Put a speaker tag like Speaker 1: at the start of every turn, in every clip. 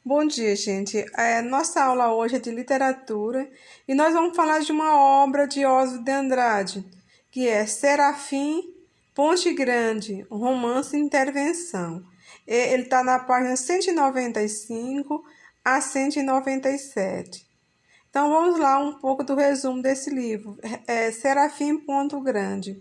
Speaker 1: Bom dia, gente. Nossa aula hoje é de literatura e nós vamos falar de uma obra de Oswald de Andrade, que é Serafim Ponte Grande, um romance intervenção. Ele está na página 195 a 197. Então vamos lá um pouco do resumo desse livro, Serafim Ponto Grande.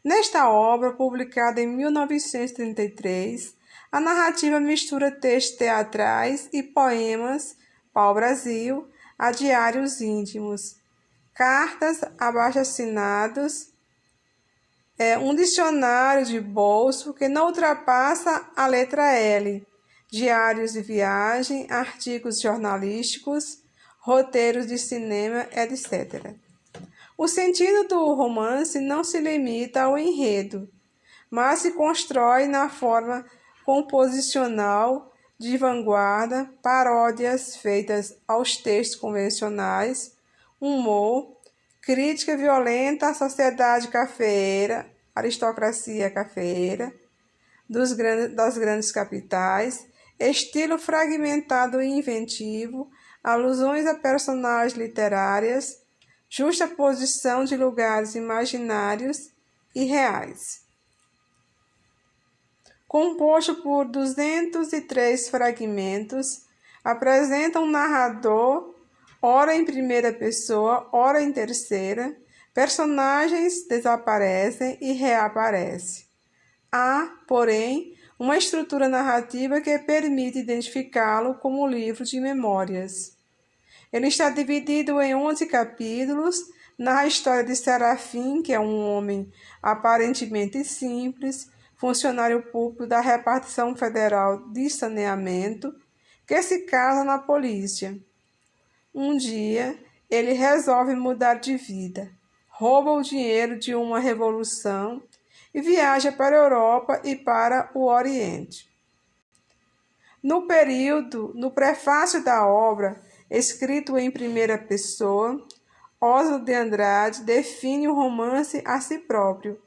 Speaker 1: Nesta obra, publicada em 1933, a narrativa mistura textos teatrais e poemas pau-brasil a diários íntimos, cartas abaixo-assinados, um dicionário de bolso que não ultrapassa a letra L, diários de viagem, artigos jornalísticos, roteiros de cinema, etc. O sentido do romance não se limita ao enredo, mas se constrói na forma composicional de vanguarda, paródias feitas aos textos convencionais, humor, crítica violenta à sociedade cafeeira, aristocracia cafeeira, das grandes capitais, estilo fragmentado e inventivo, alusões a personagens literárias, justaposição de lugares imaginários e reais. Composto por 203 fragmentos, apresenta um narrador, ora em primeira pessoa, ora em terceira, personagens desaparecem e reaparecem. Há, porém, uma estrutura narrativa que permite identificá-lo como livro de memórias. Ele está dividido em 11 capítulos, narra a história de Serafim, que é um homem aparentemente simples, funcionário público da Repartição Federal de Saneamento, que se casa na polícia. Um dia, ele resolve mudar de vida, rouba o dinheiro de uma revolução e viaja para a Europa e para o Oriente. No prefácio da obra, escrito em primeira pessoa, Oswald de Andrade define o romance a si próprio.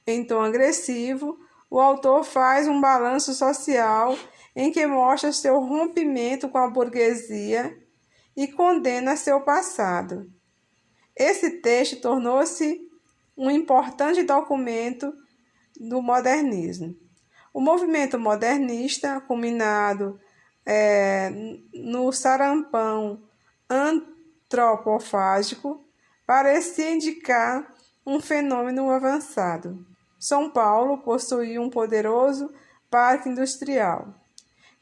Speaker 1: Em tom agressivo, o autor faz um balanço social em que mostra seu rompimento com a burguesia e condena seu passado. Esse texto tornou-se um importante documento do modernismo. O movimento modernista, culminado no sarampão antropofágico, parecia indicar um fenômeno avançado. São Paulo possuía um poderoso parque industrial.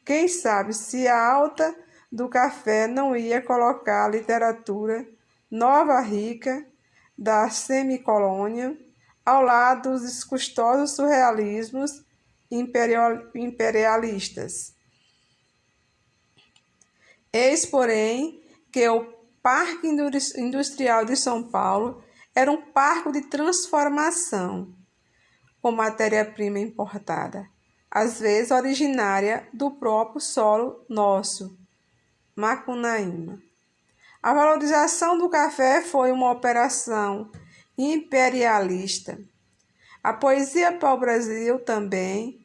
Speaker 1: Quem sabe se a alta do café não ia colocar a literatura nova rica da semicolônia ao lado dos custosos surrealismos imperialistas. Eis, porém, que o Parque Industrial de São Paulo era um parque de transformação, com matéria-prima importada, às vezes originária do próprio solo nosso, Macunaíma. A valorização do café foi uma operação imperialista. A poesia pau-brasil também.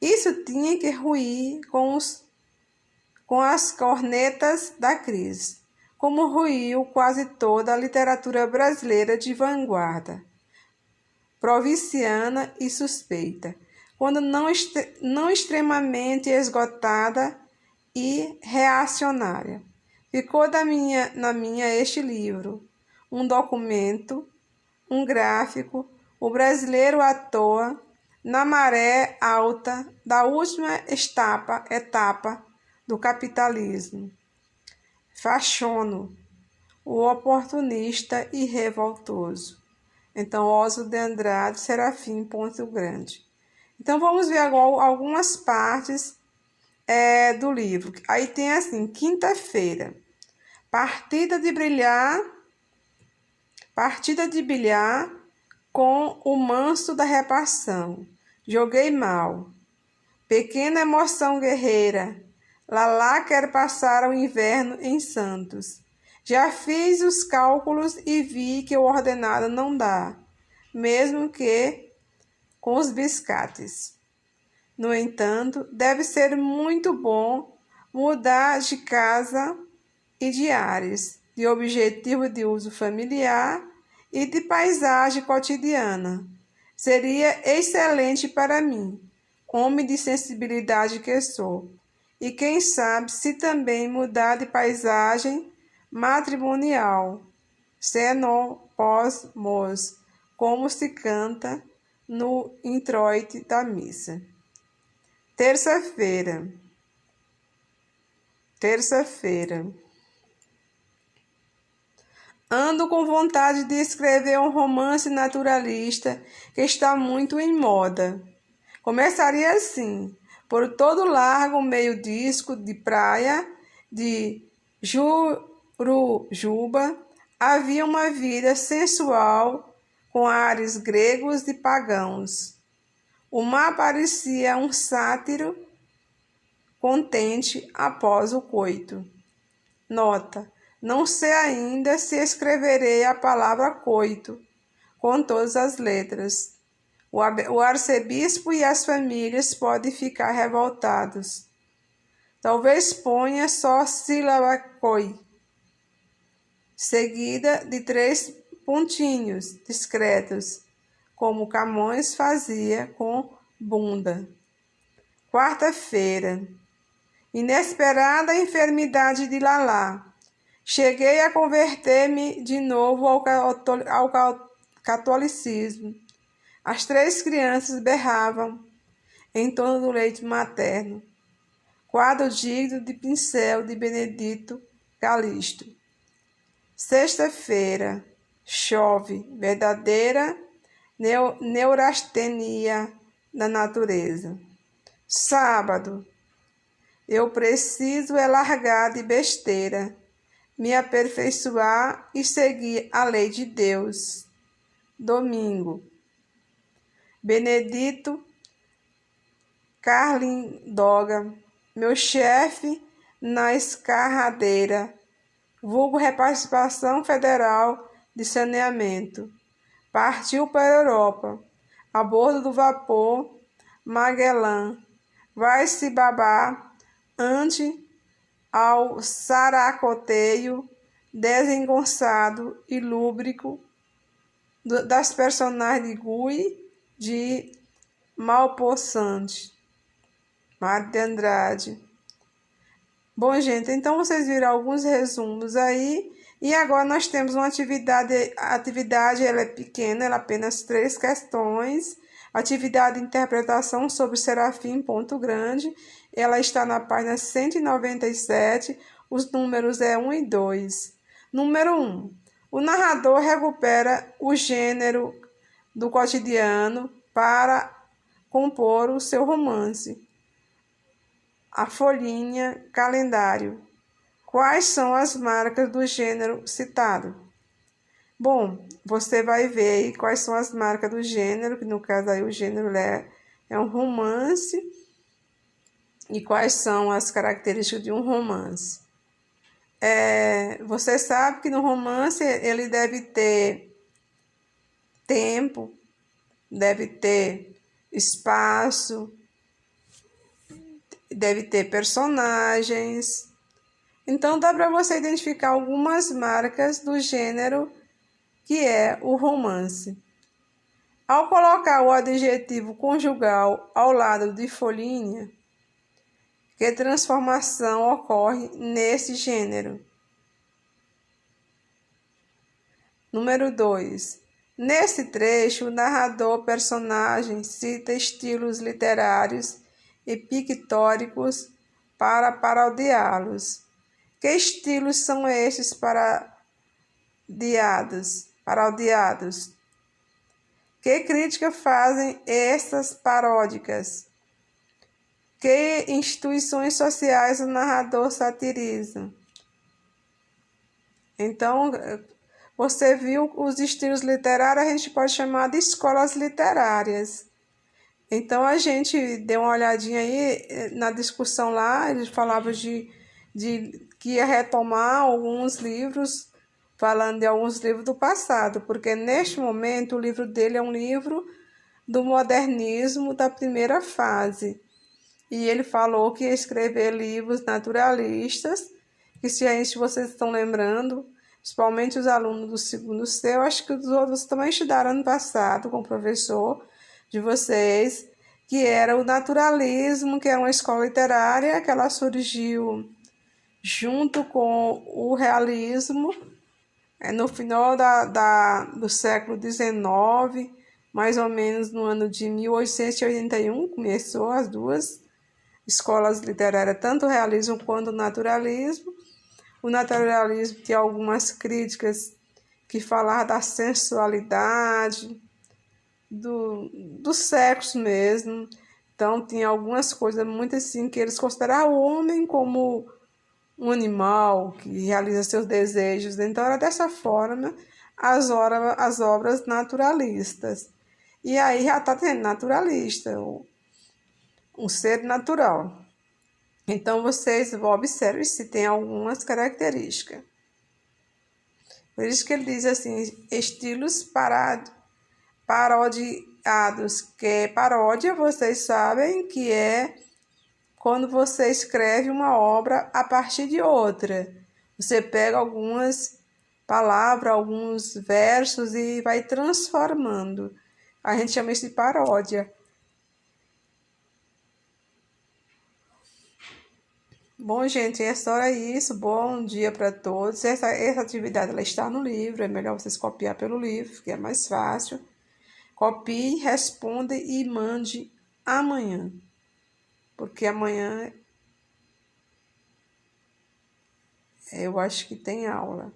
Speaker 1: Isso tinha que ruir com as cornetas da crise, como ruiu quase toda a literatura brasileira de vanguarda, provinciana e suspeita, quando não extremamente esgotada e reacionária. Ficou na minha este livro, um documento, um gráfico, o brasileiro à toa, na maré alta da última etapa do capitalismo. Fachono, o oportunista e revoltoso. Então, Oswald de Andrade, Serafim Ponto Grande. Então, vamos ver agora algumas partes do livro. Aí tem assim, quinta-feira, partida de bilhar com o manso da repartição. Joguei mal. Pequena emoção guerreira. Lalá quer passar o inverno em Santos. Já fiz os cálculos e vi que o ordenado não dá, mesmo que com os biscates. No entanto, deve ser muito bom mudar de casa e de áreas, de objetivo de uso familiar e de paisagem cotidiana. Seria excelente para mim, homem de sensibilidade que sou. E quem sabe se também mudar de paisagem matrimonial, xenopós-mos, como se canta no introito da missa. Terça-feira. Ando com vontade de escrever um romance naturalista que está muito em moda. Começaria assim: por todo largo meio disco de praia de Jurujuba havia uma vida sensual com ares gregos e pagãos. O mar parecia um sátiro contente após o coito. Nota: não sei ainda se escreverei a palavra coito com todas as letras. O arcebispo e as famílias podem ficar revoltados. Talvez ponha só sílaba coi, seguida de 3 pontinhos discretos, como Camões fazia com bunda. Quarta-feira. Inesperada enfermidade de Lalá. Cheguei a converter-me de novo ao catolicismo. As 3 crianças berravam em torno do leito materno. Quadro digno de pincel de Benedito Calixto. Sexta-feira. Chove. Verdadeira neurastenia da natureza. Sábado. Eu preciso largar de besteira, me aperfeiçoar e seguir a lei de Deus. Domingo. Benedito Carlindoga, meu chefe na escarradeira, vulgo repartição federal de saneamento, partiu para a Europa, a bordo do vapor Magellan, vai se babar ante ao saracoteio desengonçado e lúbrico das personagens de Gui de Maupassant, Mário de Andrade. Bom, gente, então vocês viram alguns resumos aí, e agora nós temos uma atividade, ela é pequena, ela é apenas 3 questões, atividade de interpretação sobre Serafim, ponto grande, ela está na página 197, os números é 1 e 2. Número 1. O narrador recupera o gênero do cotidiano para compor o seu romance. A folhinha calendário. Quais são as marcas do gênero citado? Bom, você vai ver aí quais são as marcas do gênero, que no caso aí o gênero é um romance, e quais são as características de um romance. Você sabe que no romance ele deve ter tempo, deve ter espaço, deve ter personagens. Então dá para você identificar algumas marcas do gênero que é o romance. Ao colocar o adjetivo conjugal ao lado de folhinha, que transformação ocorre nesse gênero? Número 2. Nesse trecho, o narrador-personagem cita estilos literários e pictóricos para parodiá-los. Que estilos são estes parodiados? Que crítica fazem estas paródicas? Que instituições sociais o narrador satiriza? Então, você viu os estilos literários, a gente pode chamar de escolas literárias. Então, a gente deu uma olhadinha aí na discussão lá, eles falavam de que ia retomar alguns livros, falando de alguns livros do passado, porque neste momento o livro dele é um livro do modernismo da primeira fase. E ele falou que ia escrever livros naturalistas, que se vocês estão lembrando, principalmente os alunos do segundo C, eu acho que os outros também estudaram ano passado com o professor de vocês, que era o naturalismo, que é uma escola literária, que ela surgiu junto com o realismo, no final do século XIX, mais ou menos no ano de 1881, começou as duas escolas literárias, tanto o realismo quanto o naturalismo. O naturalismo tinha algumas críticas que falavam da sensualidade, do sexo mesmo. Então, tinha algumas coisas muito assim que eles consideravam o homem como um animal que realiza seus desejos. Então, era dessa forma as obras naturalistas. E aí já está tendo naturalista, um ser natural. Então, vocês observem se tem algumas características. Por isso que ele diz assim, estilos parodiados, que é paródia, vocês sabem que é quando você escreve uma obra a partir de outra. Você pega algumas palavras, alguns versos e vai transformando. A gente chama isso de paródia. Bom, gente, é só isso. Bom dia para todos. Essa atividade ela está no livro. É melhor vocês copiar pelo livro, que é mais fácil. Copie, responda e mande amanhã. Porque amanhã eu acho que tem aula.